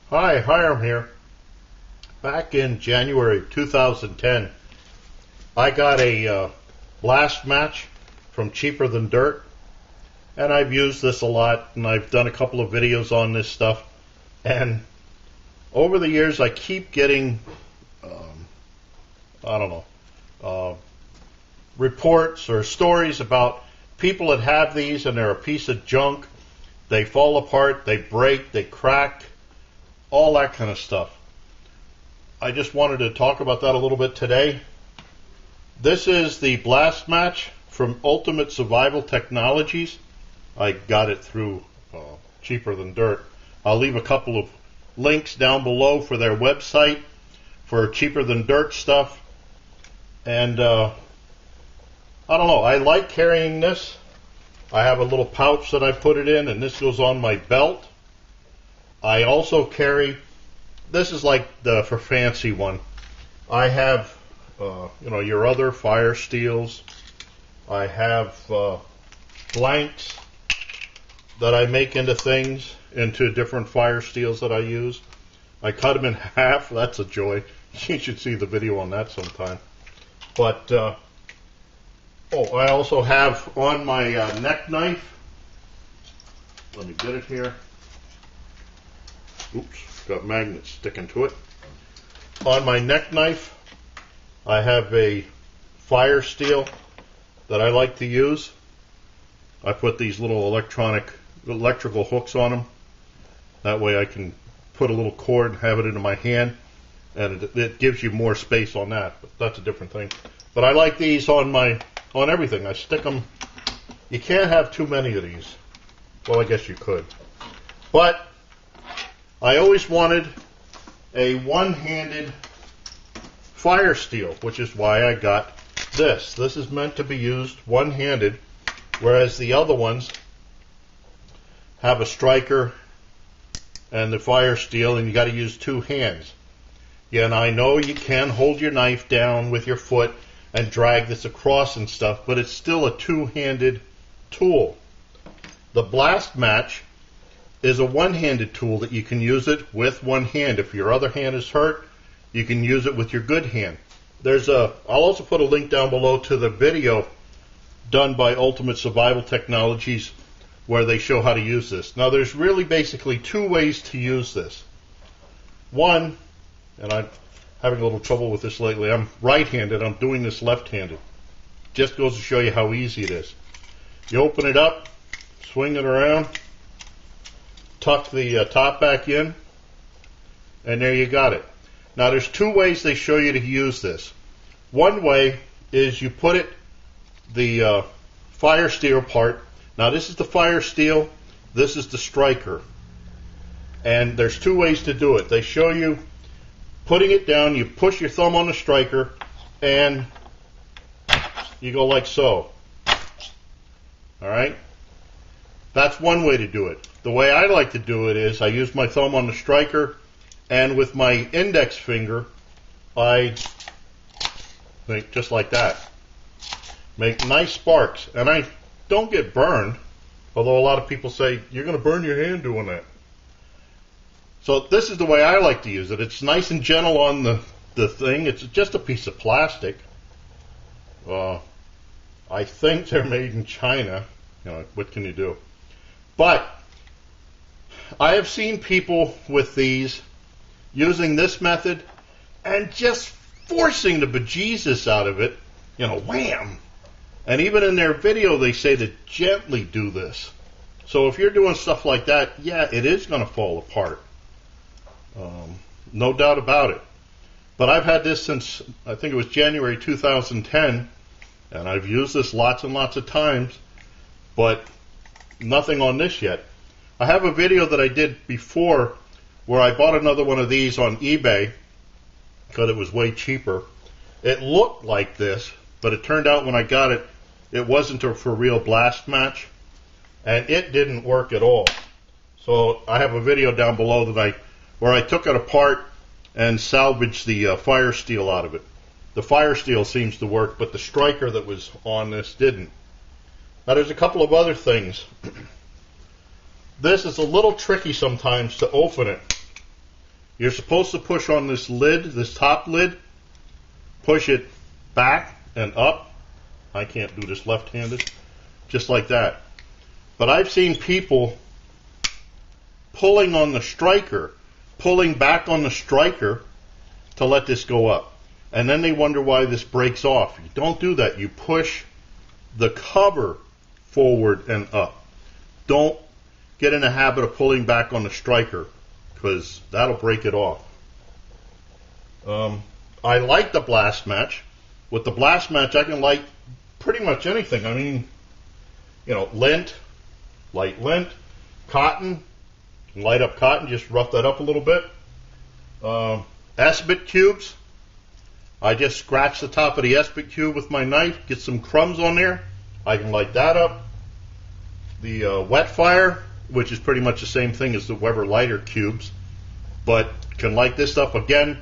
Hi, Hiram here. Back in January 2010, I got a BlastMatch from Cheaper Than Dirt, and I've used this a lot, and I've done a couple of videos on this stuff. And over the years, I keep getting, reports or stories about people that have these and they're a piece of junk. They fall apart, they break, they crack, all that kind of stuff. I just wanted to talk about that a little bit today. This is the BlastMatch from Ultimate Survival Technologies. I got it through Cheaper Than Dirt. I'll leave a couple of links down below for their website for Cheaper Than Dirt stuff. And I don't know, I like carrying this. I have a little pouch that I put it in, and this goes on my belt. I also carry, this is like the for fancy one. I have, your other fire steels. I have blanks that I make into things, into different fire steels that I use. I cut them in half. That's a joy. You should see the video on that sometime. But, I also have on my neck knife. Let me get it here. Oops, got magnets sticking to it. On my neck knife, I have a fire steel that I like to use. I put these little electrical hooks on them. That way I can put a little cord and have it into my hand, and it gives you more space on that, but that's a different thing. But I like these on everything. I stick them. You can't have too many of these. Well, I guess you could. But I always wanted a one-handed fire steel, which is why I got this. This is meant to be used one-handed, whereas the other ones have a striker and the fire steel, and you got to use two hands. Yeah, and I know you can hold your knife down with your foot and drag this across and stuff, but it's still a two-handed tool. The BlastMatch is a one-handed tool that you can use it with one hand. If your other hand is hurt, you can use it with your good hand. I'll also put a link down below to the video done by Ultimate Survival Technologies where they show how to use this. Now there's really basically two ways to use this. One, and I'm having a little trouble with this lately, I'm right-handed, I'm doing this left-handed. Just goes to show you how easy it is. You open it up, swing it around, tuck the top back in, and there you got it. Now there's two ways they show you to use this. One way is you put it, the fire steel part. Now this is the fire steel, this is the striker. And there's two ways to do it. They show you putting it down, you push your thumb on the striker, and you go like so. Alright? That's one way to do it. The way I like to do it is I use my thumb on the striker, and with my index finger, I make just like that. Make nice sparks. And I don't get burned, although a lot of people say, you're going to burn your hand doing that. So this is the way I like to use it. It's nice and gentle on the thing. It's just a piece of plastic. I think they're made in China. What can you do? But I have seen people with these using this method and just forcing the bejesus out of it. Wham! And even in their video they say to gently do this. So if you're doing stuff like that, yeah, it is going to fall apart. No doubt about it. But I've had this since, I think it was January 2010, and I've used this lots and lots of times, but nothing on this yet. I have a video that I did before where I bought another one of these on eBay because it was way cheaper. It looked like this, but it turned out when I got it, it wasn't a for real BlastMatch, and it didn't work at all. So I have a video down below where I took it apart and salvaged the fire steel out of it. The fire steel seems to work, but the striker that was on this didn't. Now there's a couple of other things. This is a little tricky sometimes to open it. You're supposed to push on this lid, this top lid, push it back and up. I can't do this left-handed, just like that. But I've seen people pulling on the striker, pulling back on the striker to let this go up. And then they wonder why this breaks off. You don't do that. You push the cover forward and up. Don't get in the habit of pulling back on the striker, because that'll break it off. I like the BlastMatch. With the BlastMatch, I can light pretty much anything. I mean, you know, lint, light lint, cotton, light up cotton, just rough that up a little bit. S-bit cubes, I just scratch the top of the S-bit cube with my knife, get some crumbs on there, I can light that up. The wet fire, which is pretty much the same thing as the Weber lighter cubes, but can light this up. Again,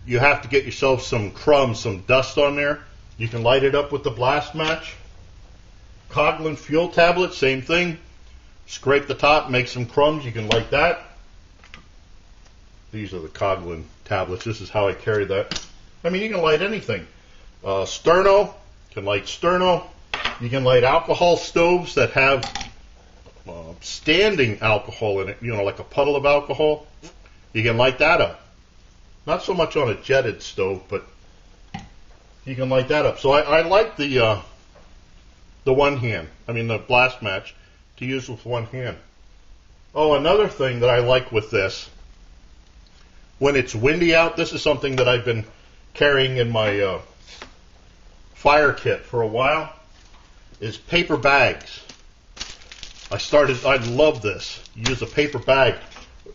you have to get yourself some crumbs, some dust on there. You can light it up with the BlastMatch. Coghlan fuel tablet, same thing. Scrape the top, make some crumbs, you can light that. These are the Coghlan tablets. This is how I carry that. I mean, you can light anything. Sterno, can light sterno. You can light alcohol stoves that have standing alcohol in it, you know, like a puddle of alcohol. You can light that up. Not so much on a jetted stove, but you can light that up. So I like the one hand. I mean, the BlastMatch to use with one hand. Oh, another thing that I like with this, when it's windy out, this is something that I've been carrying in my fire kit for a while, is paper bags. I love this. You use a paper bag,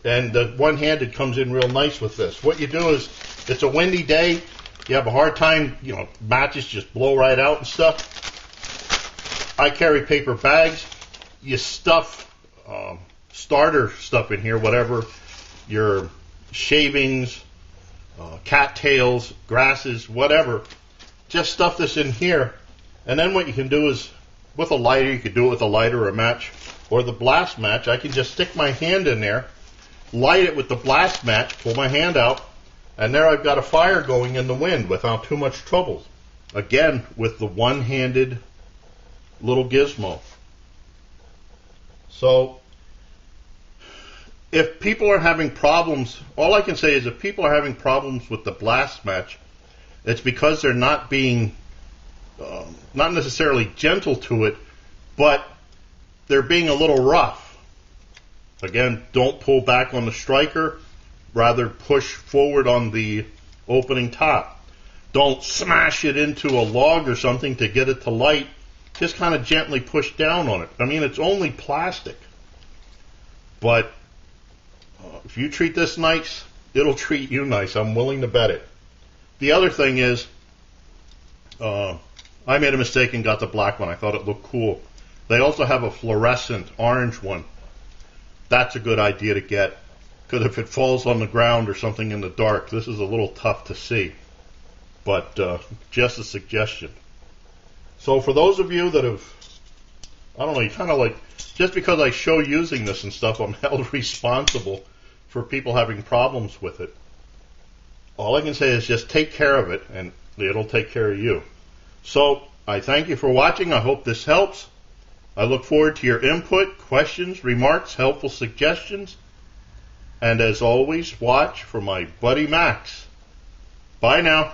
and the one-handed comes in real nice with this. What you do is, it's a windy day, you have a hard time, you know, matches just blow right out and stuff. I carry paper bags. You stuff starter stuff in here, whatever, your shavings, cattails, grasses, whatever. Just stuff this in here, and then what you can do is, with a lighter, you could do it with a lighter or a match, or the BlastMatch, I can just stick my hand in there, light it with the BlastMatch, pull my hand out, and there I've got a fire going in the wind without too much trouble. Again, with the one-handed little gizmo. So, if people are having problems, all I can say is if people are having problems with the BlastMatch, it's because they're not being, not necessarily gentle to it, but they're being a little rough. Again, don't pull back on the striker, rather push forward on the opening top. Don't smash it into a log or something to get it to light. Just kind of gently push down on it. I mean, it's only plastic. But if you treat this nice, it'll treat you nice. I'm willing to bet it. The other thing is, I made a mistake and got the black one. I thought it looked cool. They also have a fluorescent orange one. That's a good idea to get, because if it falls on the ground or something in the dark, this is a little tough to see. But just a suggestion. So for those of you that have, I don't know, you kind of like, just because I show using this and stuff, I'm held responsible for people having problems with it. All I can say is just take care of it, and it'll take care of you. So I thank you for watching. I hope this helps. I look forward to your input, questions, remarks, helpful suggestions. And as always, watch for my buddy Max. Bye now.